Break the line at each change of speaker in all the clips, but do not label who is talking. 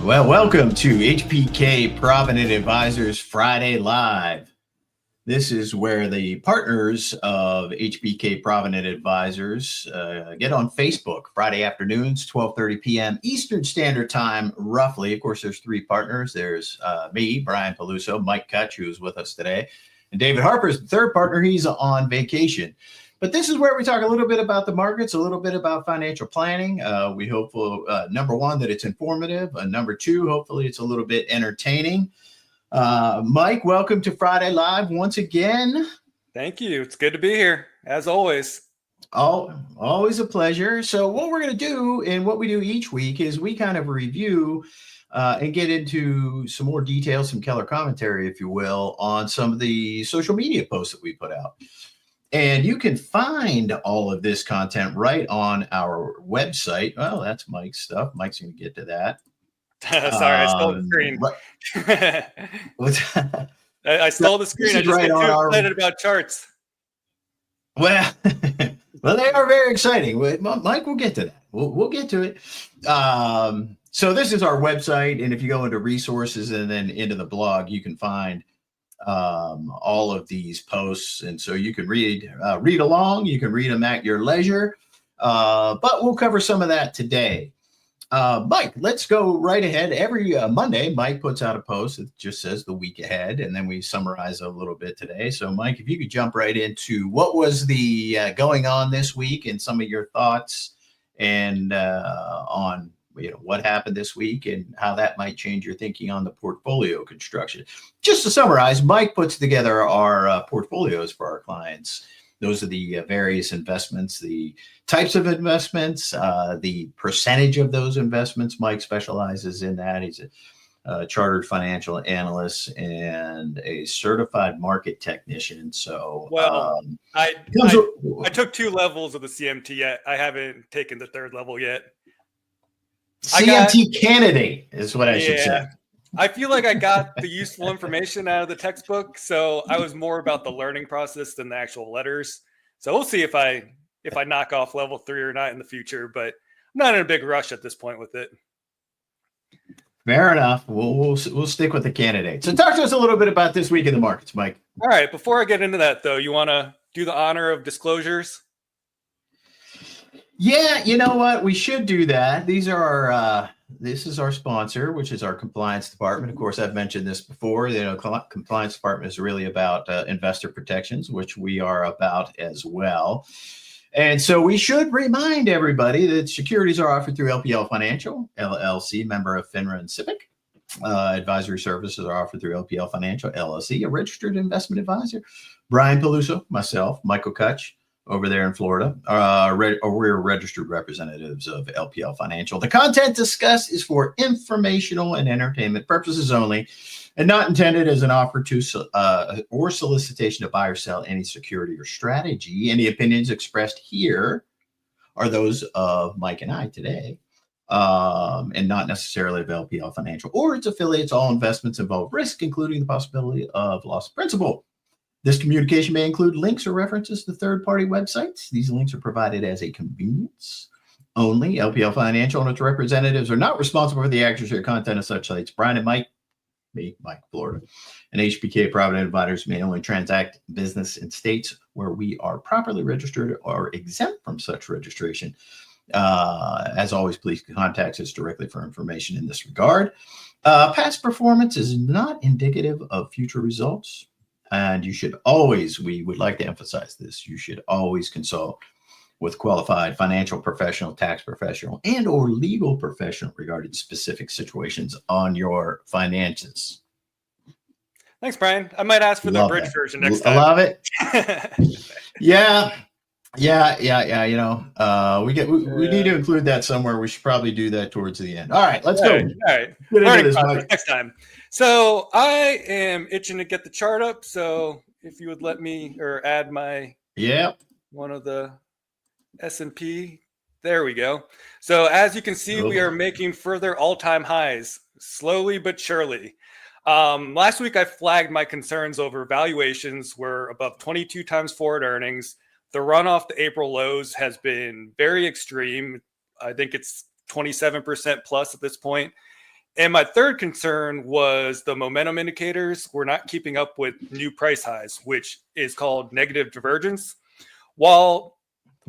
Well, welcome to HPK Provident Advisors Friday Live. This is where the partners of HPK Provident Advisors get on Facebook Friday afternoons, 12:30 p.m. Eastern Standard Time, roughly. Of course, there's three partners. There's me, Brian Peluso, Mike Kutch, who's with us today, and David Harper is the third partner. He's on vacation. But this is where we talk a little bit about the markets, a little bit about financial planning. We hope, number one, that it's informative. Number two, hopefully it's a little bit entertaining. Mike, welcome to Friday Live once again.
Thank you. It's good to be here, as always.
Always a pleasure. So what we're going to do and what we do each week is we kind of review and get into some more details, some Keller commentary, if you will, on some of the social media posts that we put out. And you can find all of this content right on our website. Well, that's Mike's stuff. Mike's going to get to that.
Sorry, I stole the screen. I stole the screen. I just get too excited about charts.
Well, they are very exciting. Mike, we'll get to that. We'll get to it. So this is our website. And if you go into resources and then into the blog, you can find all of these posts, and so you can read along. You can read them at your leisure, but we'll cover some of that today. Mike, let's go right ahead. Every Monday, Mike puts out a post that just says the week ahead, and then we summarize a little bit today. So, Mike, if you could jump right into what was the going on this week and some of your thoughts and on what happened this week and how that might change your thinking on the portfolio construction. Just to summarize, Mike puts together our portfolios for our clients. Those are the various investments, the types of investments, the percentage of those investments. Mike specializes in that. He's a chartered financial analyst and a certified market technician. So,
I took 2 levels of the CMT yet. I haven't taken the 3rd level yet.
CMT candidate is what I should say.
I feel like I got the useful information out of the textbook, so I was more about the learning process than the actual letters. So we'll see if I knock off level 3 or not in the future, but I'm not in a big rush at this point with it.
Fair enough. We'll stick with the candidate. So talk to us a little bit about this week in the markets, Mike.
All right. Before I get into that, though, you want to do the honor of disclosures?
Yeah, you know what? We should do that. These are this is our sponsor, which is our compliance department. Of course, I've mentioned this before. Compliance department is really about investor protections, which we are about as well. And so we should remind everybody that securities are offered through LPL Financial, LLC, member of FINRA and SIPC. Advisory services are offered through LPL Financial, LLC, a registered investment advisor. Brian Peluso, myself, Michael Kutch, over there in Florida, we're registered representatives of LPL Financial. The content discussed is for informational and entertainment purposes only, and not intended as an offer to or solicitation to buy or sell any security or strategy. Any opinions expressed here are those of Mike and I today, and not necessarily of LPL Financial or its affiliates. All investments involve risk, including the possibility of loss of principal. This communication may include links or references to third-party websites. These links are provided as a convenience only. LPL Financial and its representatives are not responsible for the accuracy or content of such sites. Brian and Mike, Mike, Florida, and HPK Provident Advisors may only transact business in states where we are properly registered or exempt from such registration. As always, please contact us directly for information in this regard. Past performance is not indicative of future results. And you should always, we would like to emphasize this, you should always consult with qualified financial professional, tax professional, and or legal professional regarding specific situations on your finances.
Thanks, Brian. I might ask for the abridged version next time.
I love it. Yeah. You know, we need to include that somewhere. We should probably do that towards the end. All right, let's go.
All right. Learning process next time. So I am itching to get the chart up. So if you would let me or add my one of the S&P. There we go. So as you can see, we are making further all-time highs, slowly but surely. Last week, I flagged my concerns over valuations were above 22 times forward earnings. The run off the April lows has been very extreme. I think it's 27% plus at this point. And my third concern was the momentum indicators were not keeping up with new price highs, which is called negative divergence. While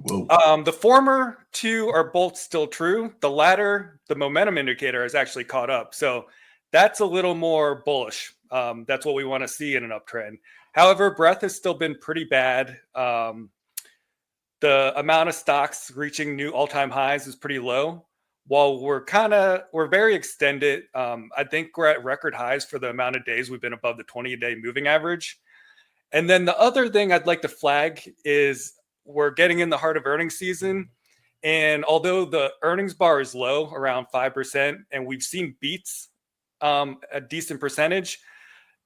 the former two are both still true, the latter, the momentum indicator, has actually caught up. So that's a little more bullish. That's what we want to see in an uptrend. However, breadth has still been pretty bad. The amount of stocks reaching new all-time highs is pretty low. While we're very extended, I think we're at record highs for the amount of days we've been above the 20-day moving average. And then the other thing I'd like to flag is we're getting in the heart of earnings season. And although the earnings bar is low, around 5%, and we've seen beats a decent percentage,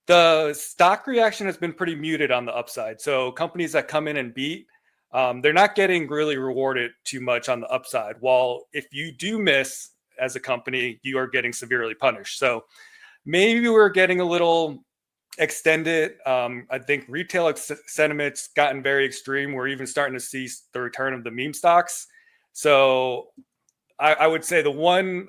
the stock reaction has been pretty muted on the upside. So companies that come in and beat, they're not getting really rewarded too much on the upside. While if you do miss as a company, you are getting severely punished. So maybe we're getting a little extended. I think retail sentiment's gotten very extreme. We're even starting to see the return of the meme stocks. So I would say the one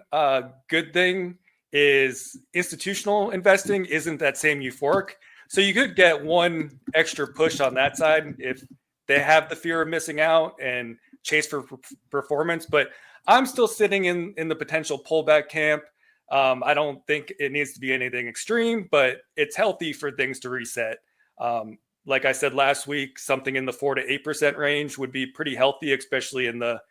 good thing is institutional investing isn't that same euphoric. So you could get one extra push on that side if they have the fear of missing out and chase for performance. But I'm still sitting in the potential pullback camp. I don't think it needs to be anything extreme, but it's healthy for things to reset. Like I said last week, something in the 4 to 8% range would be pretty healthy, especially in the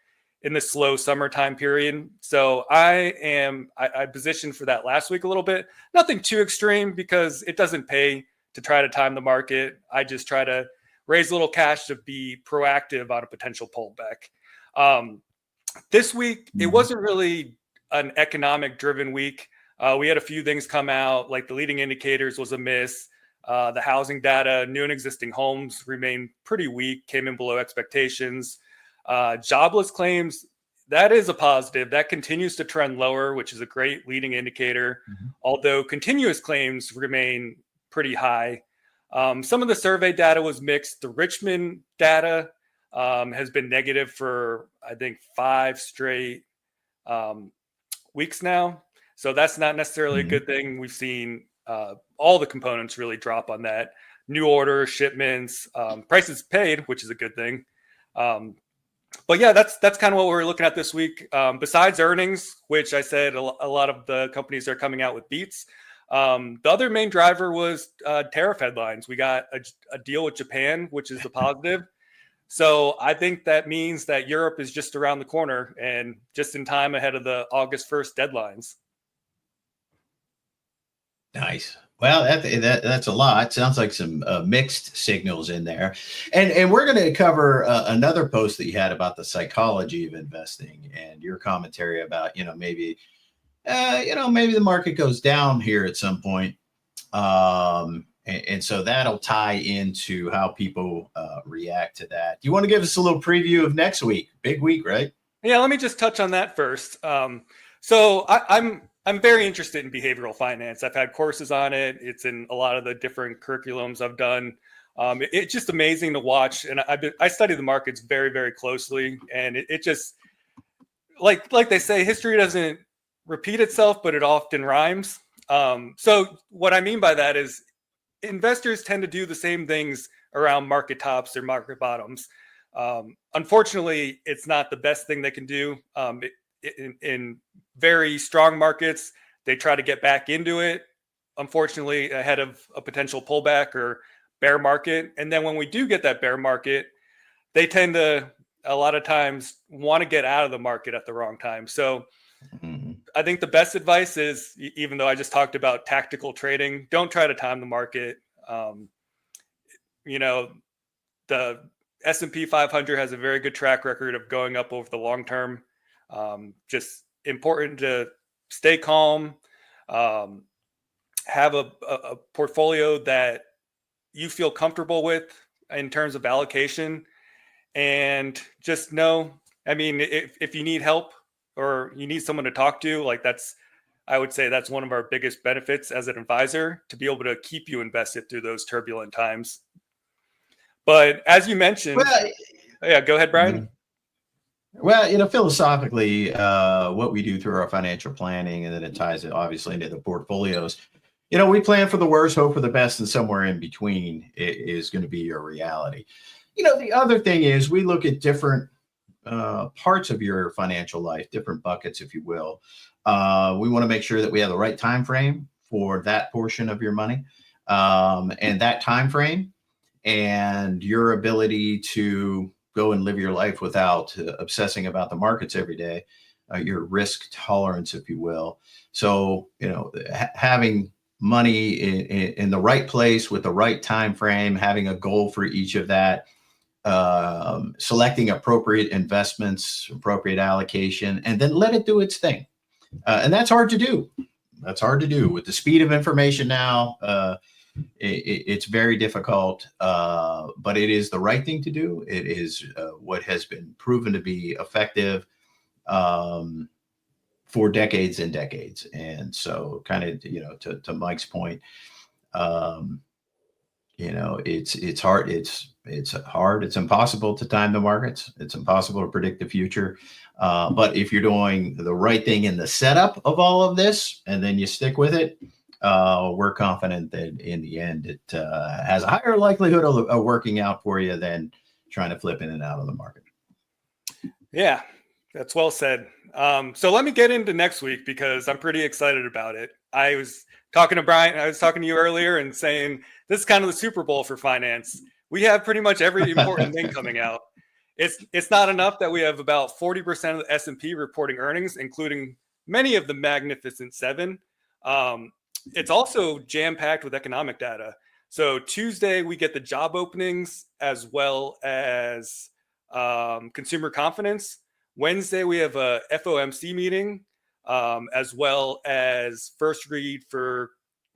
slow summertime period. So I positioned for that last week a little bit. Nothing too extreme because it doesn't pay to try to time the market. I just try to raise a little cash to be proactive on a potential pullback. This week, it wasn't really an economic driven week. We had a few things come out, like the leading indicators was a miss. The housing data, new and existing homes remained pretty weak, came in below expectations. Jobless claims, that is a positive. That continues to trend lower, which is a great leading indicator, although continuous claims remain pretty high. Some of the survey data was mixed. The Richmond data has been negative for, I think, 5 straight weeks now. So that's not necessarily a good thing. We've seen all the components really drop on that. New orders, shipments, prices paid, which is a good thing. But yeah, that's kind of what we're looking at this week. Besides earnings, which I said a lot of the companies are coming out with beats. The other main driver was tariff headlines. We got a deal with Japan, which is a positive. So I think that means that Europe is just around the corner and just in time ahead of the August 1st deadlines.
Nice. Well, that's a lot. Sounds like some mixed signals in there. And we're going to cover another post that you had about the psychology of investing and your commentary about, maybe the market goes down here at some point. And so that'll tie into how people react to that. Do you want to give us a little preview of next week? Big week, right?
Yeah, let me just touch on that first. So I'm very interested in behavioral finance. I've had courses on it. It's in a lot of the different curriculums I've done. It's just amazing to watch. And I study the markets very, very closely. And it just, like they say, history doesn't repeat itself, but it often rhymes. So what I mean by that is investors tend to do the same things around market tops or market bottoms. Unfortunately, it's not the best thing they can do. In very strong markets, they try to get back into it, unfortunately, ahead of a potential pullback or bear market. And then when we do get that bear market, they tend to, a lot of times, want to get out of the market at the wrong time. So I think the best advice is, even though I just talked about tactical trading, don't try to time the market. The S&P 500 has a very good track record of going up over the long term. Just important to stay calm, have a portfolio that you feel comfortable with in terms of allocation, and just know, if you need help or you need someone to talk to, I would say that's one of our biggest benefits as an advisor, to be able to keep you invested through those turbulent times. But as you mentioned, yeah, go ahead, Brian.
Well, philosophically, what we do through our financial planning, and then it ties it obviously into the portfolios. We plan for the worst, hope for the best, and somewhere in between is going to be your reality. The other thing is we look at different parts of your financial life, different buckets, if you will. We want to make sure that we have the right time frame for that portion of your money, and that time frame and your ability to go and live your life without obsessing about the markets every day, your risk tolerance, if you will. So, having money in the right place with the right time frame, having a goal for each of that, selecting appropriate investments, appropriate allocation, and then let it do its thing. And that's hard to do. That's hard to do with the speed of information now. It's very difficult, but it is the right thing to do. It is what has been proven to be effective for decades and decades. And so, kind of, to Mike's point, it's hard. It's hard. It's impossible to time the markets. It's impossible to predict the future. But if you're doing the right thing in the setup of all of this, and then you stick with it, we're confident that in the end, it has a higher likelihood of working out for you than trying to flip in and out of the market.
Yeah, that's well said. So let me get into next week because I'm pretty excited about it. I was talking to Brian. I was talking to you earlier and saying this is kind of the Super Bowl for finance. We have pretty much every important thing coming out. It's not enough that we have about 40% of the S&P reporting earnings, including many of the Magnificent Seven. It's also jam-packed with economic data. So Tuesday, we get the job openings as well as consumer confidence. Wednesday, we have a FOMC meeting, as well as first read for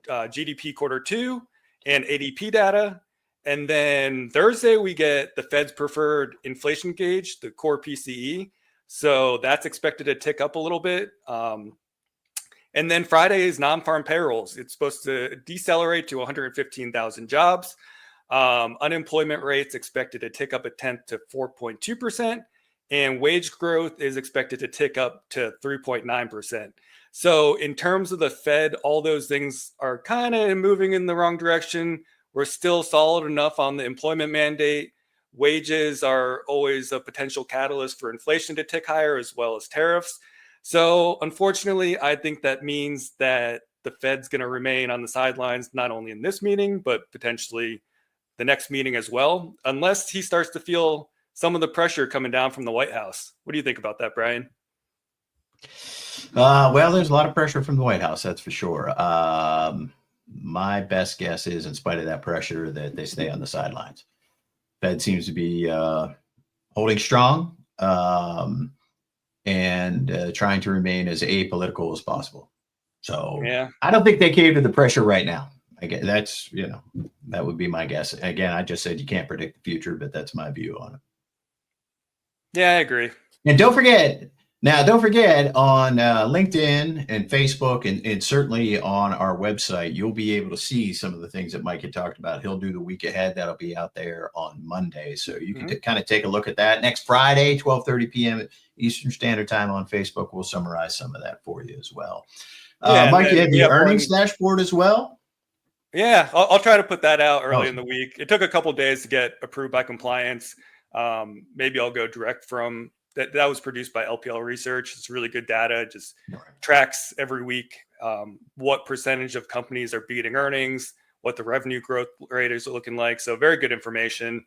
GDP quarter 2 and ADP data. And then Thursday, we get the Fed's preferred inflation gauge, the core PCE. So that's expected to tick up a little bit. And then Friday is non-farm payrolls. It's supposed to decelerate to 115,000 jobs. Unemployment rates expected to tick up a tenth to 4.2%. And wage growth is expected to tick up to 3.9%. So in terms of the Fed, all those things are kind of moving in the wrong direction. We're still solid enough on the employment mandate. Wages are always a potential catalyst for inflation to tick higher, as well as tariffs. So unfortunately, I think that means that the Fed's going to remain on the sidelines, not only in this meeting, but potentially the next meeting as well, unless he starts to feel some of the pressure coming down from the White House. What do you think about that, Brian?
Well, there's a lot of pressure from the White House, that's for sure. My best guess is, in spite of that pressure, that they stay on the sidelines. Fed seems to be holding strong and trying to remain as apolitical as possible. So yeah. I don't think they cave to the pressure right now. I guess that's, that would be my guess. Again, I just said you can't predict the future, but that's my view on it.
Yeah, I agree.
And don't forget on LinkedIn and Facebook and certainly on our website, you'll be able to see some of the things that Mike had talked about. He'll do the week ahead. That'll be out there on Monday. So you can kind of take a look at that. Next Friday, 12:30 p.m. Eastern Standard Time on Facebook. We'll summarize some of that for you as well. Mike, you have the earnings dashboard as well?
Yeah, I'll try to put that out early in the week. It took a couple of days to get approved by compliance. Maybe I'll go direct from that. That was produced by LPL Research. It's really good data. Just tracks every week what percentage of companies are beating earnings, what the revenue growth rate is looking like. So very good information.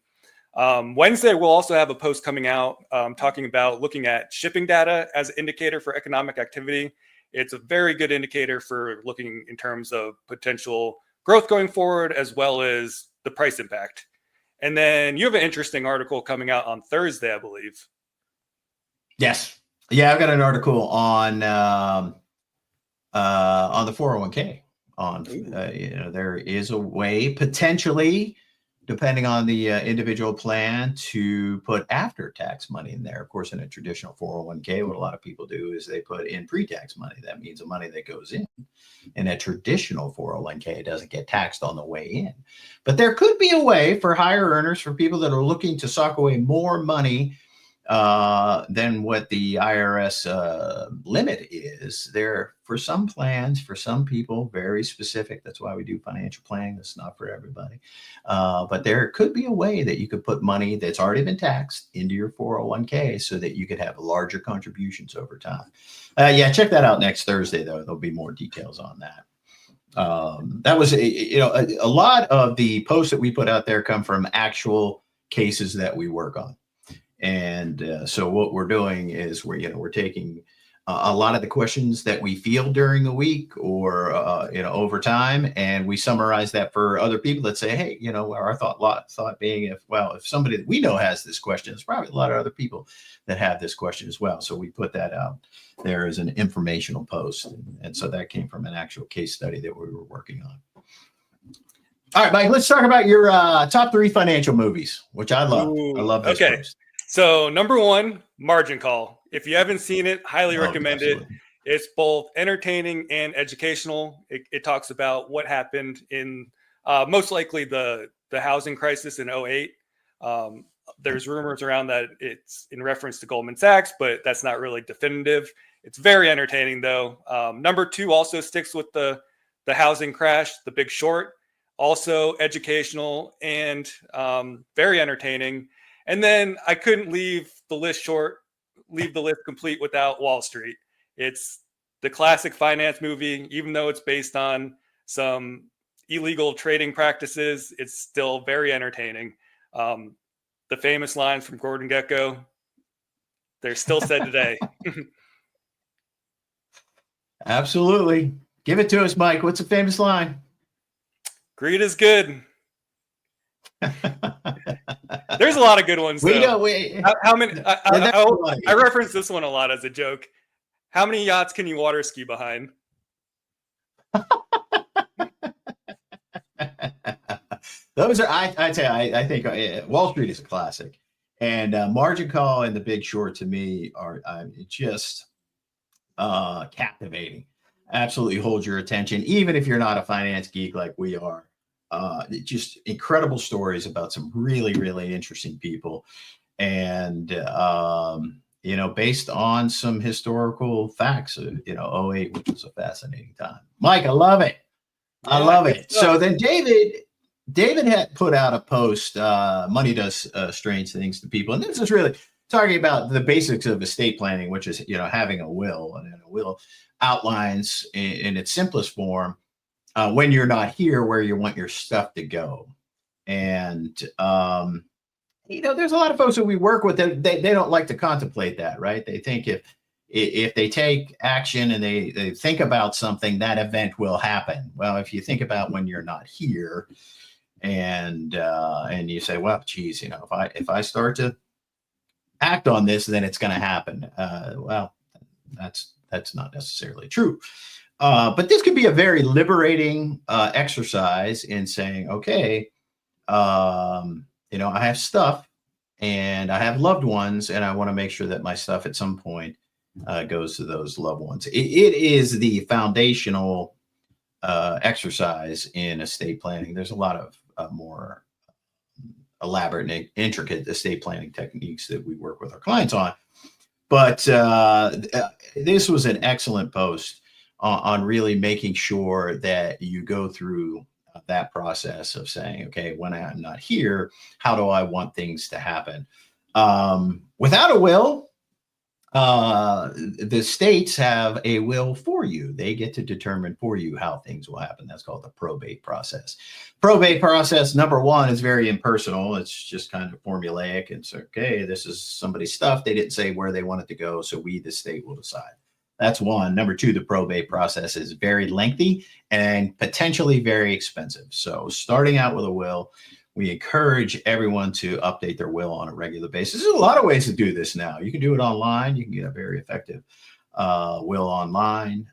Wednesday, we'll also have a post coming out talking about looking at shipping data as an indicator for economic activity. It's a very good indicator for looking in terms of potential growth going forward, as well as the price impact. And then you have an interesting article coming out on Thursday, I believe.
Yes. Yeah, I've got an article on the 401k. There is a way potentially, depending on the individual plan, to put after-tax money in there. Of course, in a traditional 401k, what a lot of people do is they put in pre-tax money. That means the money that goes in. In a traditional 401k, doesn't get taxed on the way in. But there could be a way for higher earners, for people that are looking to sock away more money than what the IRS limit is. There, for some plans, for some people, very specific. That's why we do financial planning. That's not for everybody. But there could be a way that you could put money that's already been taxed into your 401k so that you could have larger contributions over time. Yeah, check that out next Thursday, though. There'll be more details on that. That was, a lot of the posts that we put out there come from actual cases that we work on. And so what we're doing is we're taking a lot of the questions that we field during the week or over time, and we summarize that for other people that say, hey, our thought being if somebody that we know has this question, there's probably a lot of other people that have this question as well. So we put that out there as an informational post, and so that came from an actual case study that we were working on. All right, Mike, let's talk about your top 3 financial movies, which I love. I love this post.
So number 1, Margin Call. If you haven't seen it, highly recommend it. It's both entertaining and educational. It talks about what happened in most likely the housing crisis in 2008. There's rumors around that it's in reference to Goldman Sachs, but that's not really definitive. It's very entertaining, though. Number 2 also sticks with the housing crash, The Big Short. Also educational and very entertaining. And then I couldn't leave the list complete without Wall Street. It's the classic finance movie. Even though it's based on some illegal trading practices, it's still very entertaining. The famous lines from Gordon Gekko, they're still said today.
Absolutely. Give it to us, Mike. What's a famous line?
Greed is good. There's a lot of good ones. How many? I reference this one a lot as a joke. How many yachts can you water ski behind?
Those are, I tell you, I think Wall Street is a classic, and Margin Call and The Big Short to me are just captivating. Absolutely hold your attention, even if you're not a finance geek like we are. Just incredible stories about some really, really interesting people, and based on some historical facts. 2008, which was a fascinating time. Mike, I love it. I love it. So then David had put out a post. Money does strange things to people, and this is really talking about the basics of estate planning, which is having a will, and a will outlines in its simplest form when you're not here, where you want your stuff to go. And, there's a lot of folks that we work with that they don't like to contemplate that, right? They think if they take action and they think about something, that event will happen. Well, if you think about when you're not here and you say, well, geez, if I start to act on this, then it's going to happen. Well, that's not necessarily true. But this could be a very liberating exercise in saying, okay, I have stuff and I have loved ones, and I want to make sure that my stuff at some point goes to those loved ones. It is the foundational exercise in estate planning. There's a lot of more elaborate and intricate estate planning techniques that we work with our clients on. But this was an excellent post on really making sure that you go through that process of saying, okay, when I'm not here, how do I want things to happen? Without a will, the states have a will for you. They get to determine for you how things will happen. That's called the probate process. Probate process, number 1, is very impersonal. It's just kind of formulaic. It's okay, this is somebody's stuff. They didn't say where they want it to go, so we, the state, will decide. That's 1. Number 2, the probate process is very lengthy and potentially very expensive. So starting out with a will, we encourage everyone to update their will on a regular basis. There's a lot of ways to do this now. You can do it online. You can get a very effective will online.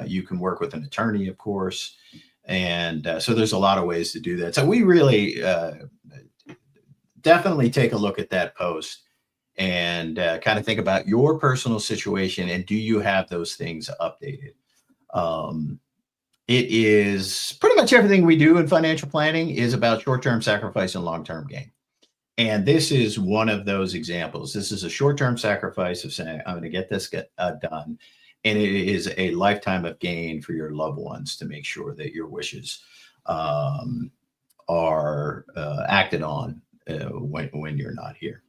You can work with an attorney, of course. And so there's a lot of ways to do that. So we really definitely take a look at that post and kind of think about your personal situation, and do you have those things updated? It is pretty much everything we do in financial planning is about short-term sacrifice and long-term gain. And this is one of those examples. This is a short-term sacrifice of saying, I'm going to get this done. And it is a lifetime of gain for your loved ones to make sure that your wishes are acted on when you're not here.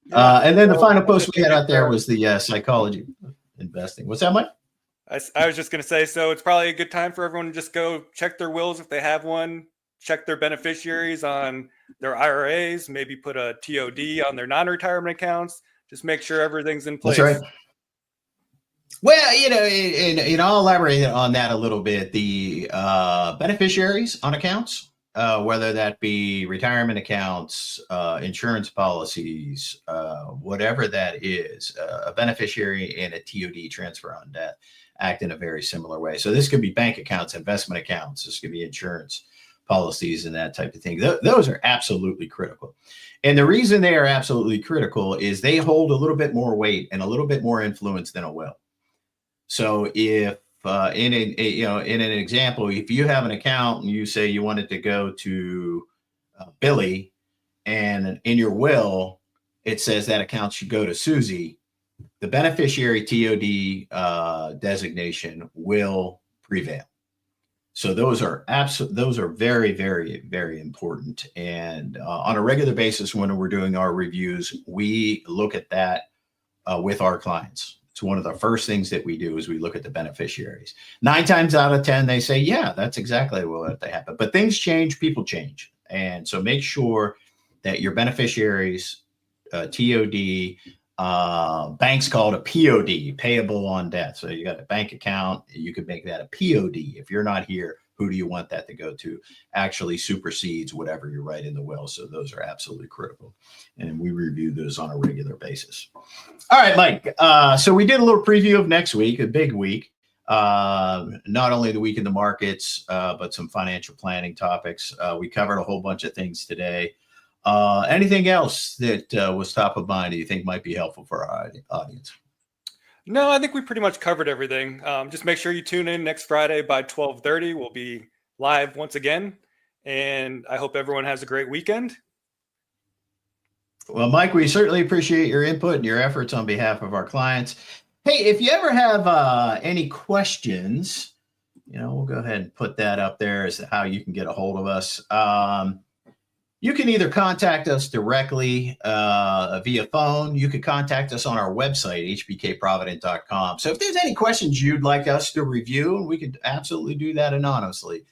Yeah. And then the final post we had out there was the psychology of investing. What's that, Mike?
I was just going to say, so it's probably a good time for everyone to just go check their wills if they have one, check their beneficiaries on their IRAs, maybe put a TOD on their non-retirement accounts. Just make sure everything's in place.
That's right. Well, you know, and I'll elaborate on that a little bit. The beneficiaries on accounts, whether that be retirement accounts, insurance policies, whatever that is, a beneficiary and a TOD, transfer on death, act in a very similar way. So this could be bank accounts, investment accounts, this could be insurance policies and that type of thing. Those are absolutely critical. And the reason they are absolutely critical is they hold a little bit more weight and a little bit more influence than a will. So if in an example, if you have an account and you say you want it to go to Billy, and in your will it says that account should go to Susie, the beneficiary TOD designation will prevail. So those are very, very, very important. And on a regular basis, when we're doing our reviews, we look at that with our clients. It's one of the first things that we do is we look at the beneficiaries. 9 times out of 10, they say, yeah, that's exactly what they happen. But things change, people change. And so make sure that your beneficiaries, TOD, banks call it a POD, payable on death. So you got a bank account, you could make that a POD. If you're not here, who do you want that to go to? Actually supersedes whatever you write in the will. So those are absolutely critical. And we review those on a regular basis. All right, Mike. So we did a little preview of next week, a big week. Not only the week in the markets, but some financial planning topics. We covered a whole bunch of things today. Anything else that was top of mind that you think might be helpful for our audience?
No, I think we pretty much covered everything. Just make sure you tune in next Friday by 12:30. We'll be live once again. And I hope everyone has a great weekend.
Well, Mike, we certainly appreciate your input and your efforts on behalf of our clients. Hey, if you ever have any questions, we'll go ahead and put that up there as to how you can get a hold of us. You can either contact us directly via phone. You can contact us on our website, hpkprovident.com. So if there's any questions you'd like us to review, we could absolutely do that anonymously.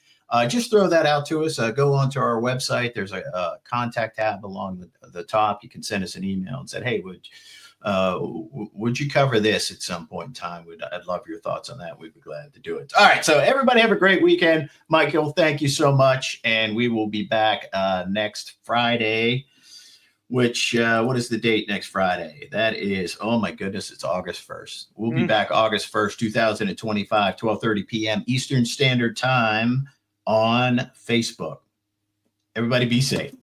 Just throw that out to us. Go onto our website. There's a contact tab along the top. You can send us an email and say, hey, would you cover this at some point in time? I'd love your thoughts on that. We'd be glad to do it. All right. So everybody have a great weekend. Michael, thank you so much. And we will be back next Friday, which what is the date next Friday? That is, oh my goodness, it's August 1st. We'll be back August 1st, 2025, 12:30 p.m. Eastern Standard Time on Facebook. Everybody be safe.